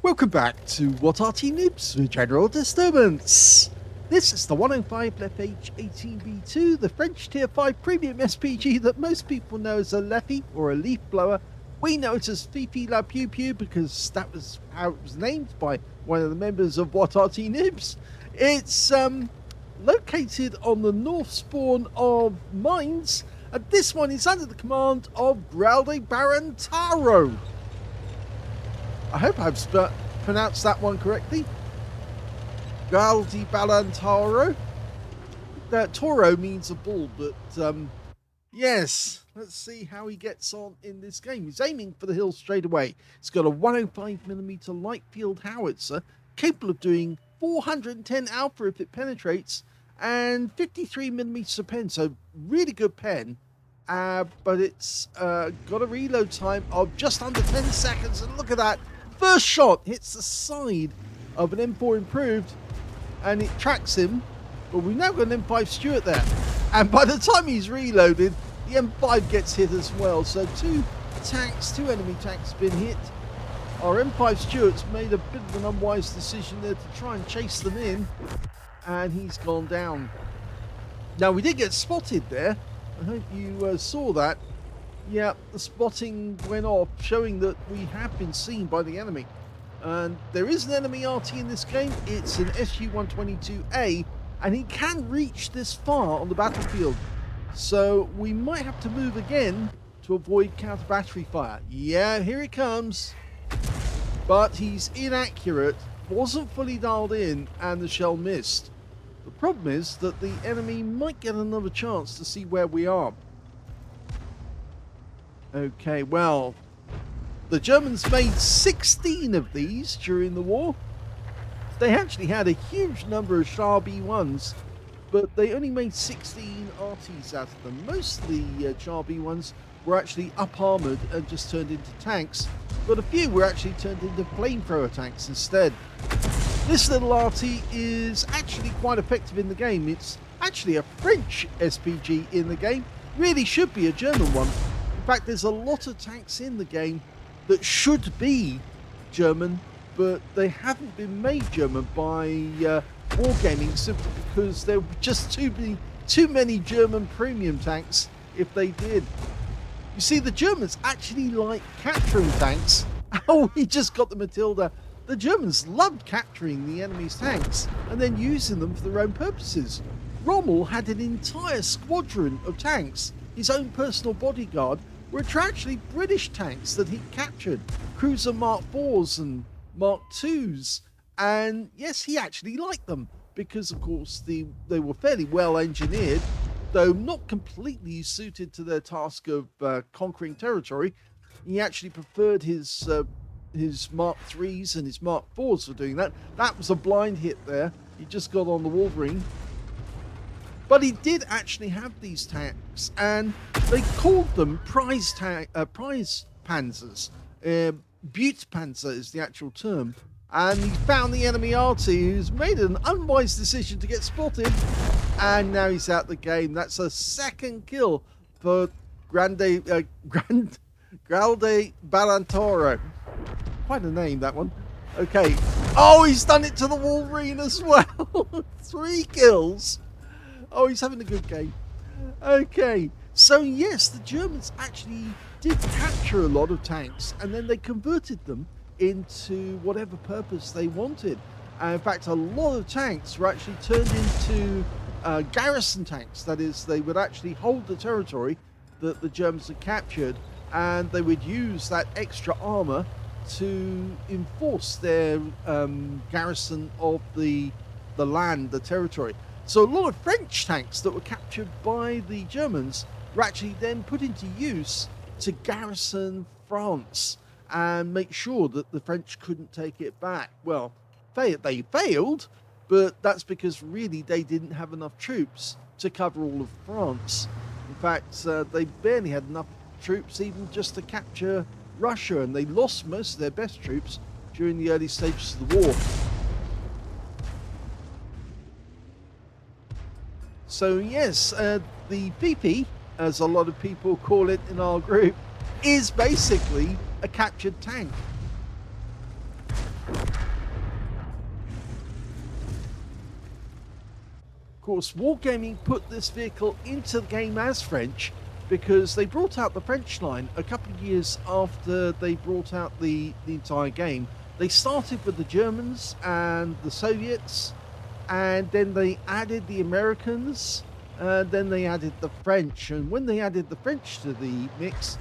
Welcome back to What Arty Noobs with General Disturbance. This is the 105 leFH18B2, the French Tier 5 premium SPG that most people know as a leFhy or a leaf blower. We know it as Fifi La Pew Pew because that was how it was named by one of the members of What Arty Noobs. It's located on the north spawn of mines, and this one is under the command of graldebarantauro. I hope I've pronounced that one correctly. graldebarantauro. Toro means a bull, but yes, let's see how he gets on in this game. He's aiming for the hill straight away. He's got a 105mm light field howitzer, capable of doing 410 alpha if it penetrates, and 53mm pen, so really good pen. But it's got a reload time of just under 10 seconds, and look at that. First shot hits the side of an M4 improved and it tracks him, but we've now got an M5 Stuart there, and by the time he's reloaded the M5 gets hit as well. So two enemy tanks been hit. Our M5 Stuart's made a bit of an unwise decision there to try and chase them in, and he's gone down. Now we did get spotted there. I hope you saw that. Yeah, the spotting went off, showing that we have been seen by the enemy. And there is an enemy Arty in this game. It's an SU-122A, and he can reach this far on the battlefield. So we might have to move again to avoid counter battery fire. Yeah, here he comes. But he's inaccurate, wasn't fully dialed in, and the shell missed. The problem is that the enemy might get another chance to see where we are. Okay, well, the Germans made 16 of these during the war. They actually had a huge number of Shure B1s, but they only made 16 Artys out of them. Most of the Shure B1s were actually up-armoured and just turned into tanks, but a few were actually turned into flamethrower tanks instead. This little Arty is actually quite effective in the game. It's actually a French SPG in the game. Really should be a German one. In fact, there's a lot of tanks in the game that should be German, but they haven't been made German by Wargaming simply because there were just too many German premium tanks if they did. You see, the Germans actually like capturing tanks. Oh, he just got the Matilda. The Germans loved capturing the enemy's tanks and then using them for their own purposes. Rommel had an entire squadron of tanks, his own personal bodyguard, which are actually British tanks that he captured, Cruiser Mark IVs and Mark IIs, and yes, he actually liked them because, of course, they were fairly well engineered, though not completely suited to their task of conquering territory. He actually preferred his Mark IIIs and his Mark IVs for doing that. That was a blind hit there. He just got on the Wolverine. But he did actually have these tanks, and they called them prize panzers. Butte panzer is the actual term. And he found the enemy Arty, who's made an unwise decision to get spotted, and now he's out the game. That's a second kill for graldebarantauro. Quite a name, that one. Okay. Oh, he's done it to the Wolverine as well. 3 kills. Oh, he's having a good game. Okay, so yes, the Germans actually did capture a lot of tanks, and then they converted them into whatever purpose they wanted. In fact, a lot of tanks were actually turned into garrison tanks. That is, they would actually hold the territory that the Germans had captured, and they would use that extra armor to enforce their garrison of the land, the territory. So a lot of French tanks that were captured by the Germans were actually then put into use to garrison France and make sure that the French couldn't take it back. Well, they failed, but that's because really they didn't have enough troops to cover all of France. In fact, they barely had enough troops even just to capture Russia, and they lost most of their best troops during the early stages of the war. So yes, the PP, as a lot of people call it in our group, is basically a captured tank. course, Wargaming put this vehicle into the game as French because they brought out the French line a couple of years after they brought out the entire game. They started with the Germans and the Soviets, and then they added the Americans, then they added the French. And when they added the French to the mix,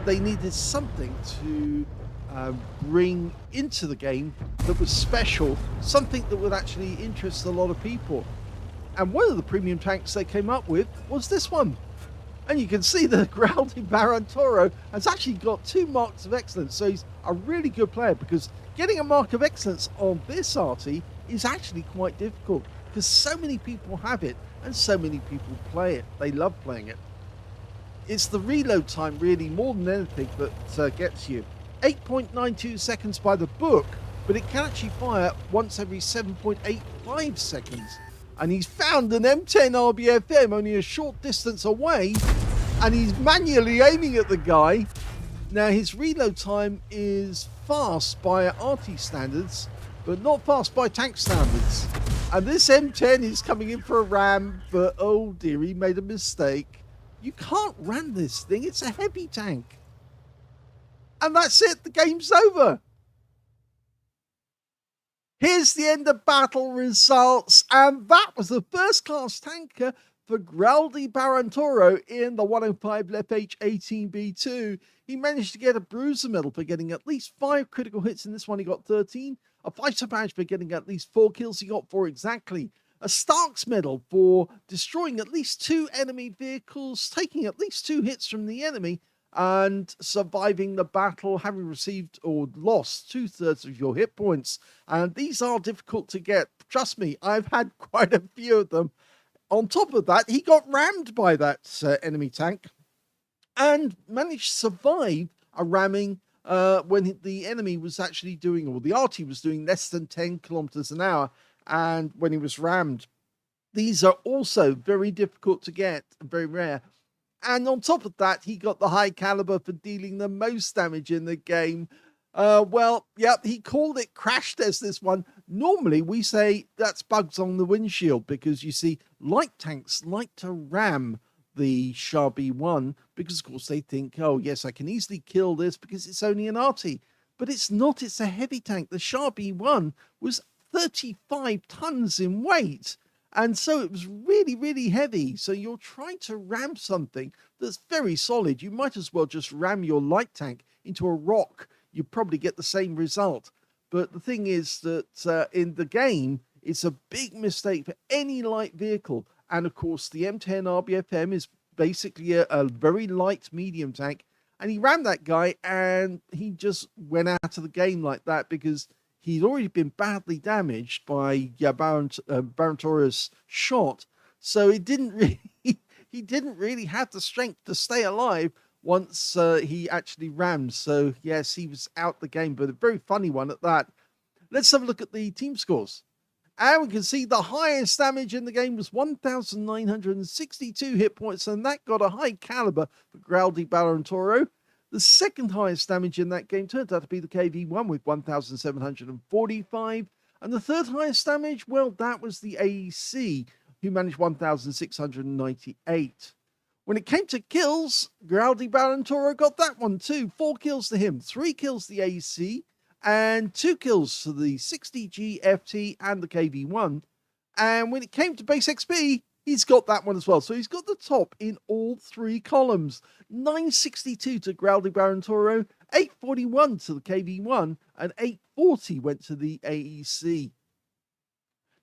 they needed something to bring into the game that was special, something that would actually interest a lot of people. And one of the premium tanks they came up with was this one. And you can see the graldebarantauro has actually got 2 marks of excellence. So he's a really good player, because getting a mark of excellence on this Arty is actually quite difficult, because so many people have it and so many people play it. They love playing it. It's the reload time, really, more than anything, that gets you. 8.92 seconds by the book, but it can actually fire once every 7.85 seconds. And he's found an M10 RBFM only a short distance away, and he's manually aiming at the guy. Now, his reload time is fast by Arty standards, but not fast by tank standards. And this M10 is coming in for a ram, but oh dear, he made a mistake. You can't ram this thing, it's a heavy tank. And that's it, the game's over. Here's the end of battle results, and that was the first class tanker for graldebarantauro in the 105 leFH18B2. He managed to get a bruiser medal for getting at least 5 critical hits. In this one, he got 13. A fighter badge for getting at least 4 kills. He got 4 exactly. A Stark's medal for destroying at least 2 enemy vehicles, taking at least 2 hits from the enemy, and surviving the battle, having received or lost 2/3 of your hit points. And these are difficult to get. Trust me, I've had quite a few of them. On top of that, he got rammed by that enemy tank and managed to survive a ramming when the enemy was actually doing, or the Arty was doing, less than 10 kilometers an hour, and when he was rammed. These are also very difficult to get, very rare. And on top of that, he got the high caliber for dealing the most damage in the game. Well, yep, he called it crash test, this one. Normally, we say that's bugs on the windshield, because you see, light tanks like to ram the Shure MV7X because, of course, they think, oh, yes, I can easily kill this because it's only an Arty. But it's not, it's a heavy tank. The Shure MV7X was 35 tons in weight. And so it was really, really heavy. So you're trying to ram something that's very solid. You might as well just ram your light tank into a rock. You probably get the same result. But the thing is that in the game, it's a big mistake for any light vehicle. And of course, the M10 RBFM is basically a very light medium tank. And he rammed that guy, and he just went out of the game like that, because he'd already been badly damaged by Barantauro's shot, so he didn't really have the strength to stay alive once he actually rammed. So yes, he was out the game, but a very funny one at that. Let's have a look at the team scores. And we can see the highest damage in the game was 1,962 hit points, and that got a high caliber for graldebarantauro. The second highest damage in that game turned out to be the KV-1 with 1,745. And the third highest damage, well, that was the AEC, who managed 1,698. When it came to kills, graldebarantauro got that one too. 4 kills to him, 3 kills to the AEC, and 2 kills to the 60G FT and the KV-1. And when it came to base XP, he's got that one as well. So he's got the top in all 3 columns. 962 to graldebarantauro, 841 to the KV-1, and 840 went to the AEC.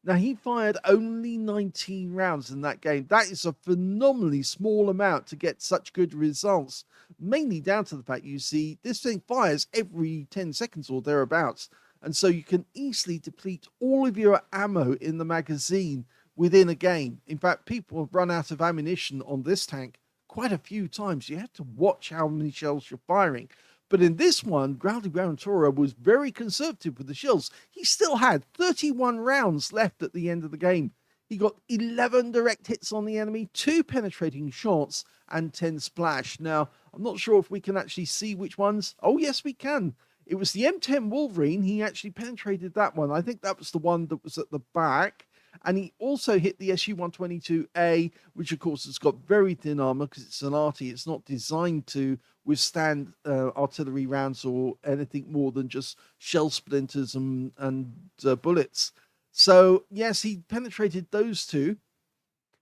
Now, he fired only 19 rounds in that game. That is a phenomenally small amount to get such good results, mainly down to the fact, you see, this thing fires every 10 seconds or thereabouts. And so you can easily deplete all of your ammo in the magazine within a game. In fact, people have run out of ammunition on this tank quite a few times. You have to watch how many shells you're firing. But in this one, graldebarantauro was very conservative with the shells. He still had 31 rounds left at the end of the game. He got 11 direct hits on the enemy, 2 penetrating shots, and 10 splash. Now, I'm not sure if we can actually see which ones. Oh, yes, we can. It was the M10 Wolverine. He actually penetrated that one. I think that was the one that was at the back. And he also hit the SU-122A, which of course has got very thin armor because it's an Arty. It's not designed to withstand artillery rounds or anything more than just shell splinters and bullets. So yes, he penetrated those two.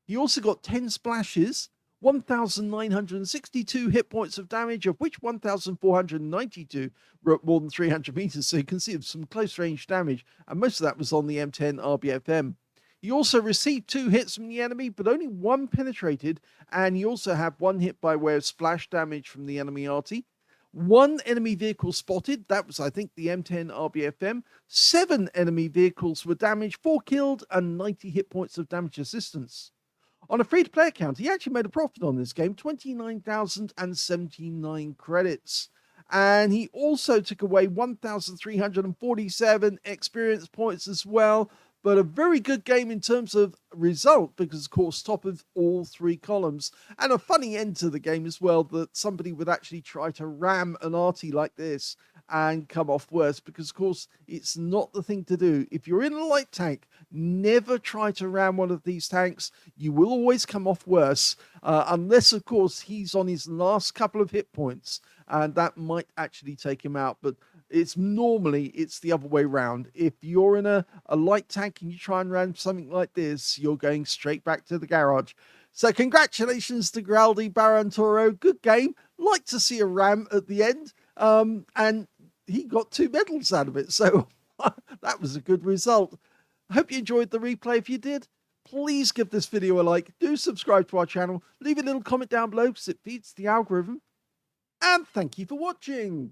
He also got 10 splashes, 1,962 hit points of damage, of which 1,492 were at more than 300 meters. So you can see some close range damage, and most of that was on the M10 RBFM. He also received 2 hits from the enemy, but only 1 penetrated, and he also had 1 hit by way of splash damage from the enemy Arty. 1 enemy vehicle spotted, that was I think the M10 RBFM. 7 enemy vehicles were damaged, 4 killed, and 90 hit points of damage assistance. On a free-to-play account, he actually made a profit on this game, 29,079 credits. And he also took away 1,347 experience points as well. But a very good game in terms of result, because of course top of all 3 columns. And a funny end to the game as well, that somebody would actually try to ram an Arty like this and come off worse, because of course it's not the thing to do. If you're in a light tank, never try to ram one of these tanks. You will always come off worse, unless of course he's on his last couple of hit points, and that might actually take him out. But it's the other way around. If you're in a light tank and you try and ram something like this, you're going straight back to the garage. So congratulations to graldebarantauro. Good game. Like to see a ram at the end. And he got 2 medals out of it. So that was a good result. I hope you enjoyed the replay. If you did, please give this video a like. Do subscribe to our channel. Leave a little comment down below because it feeds the algorithm. And thank you for watching.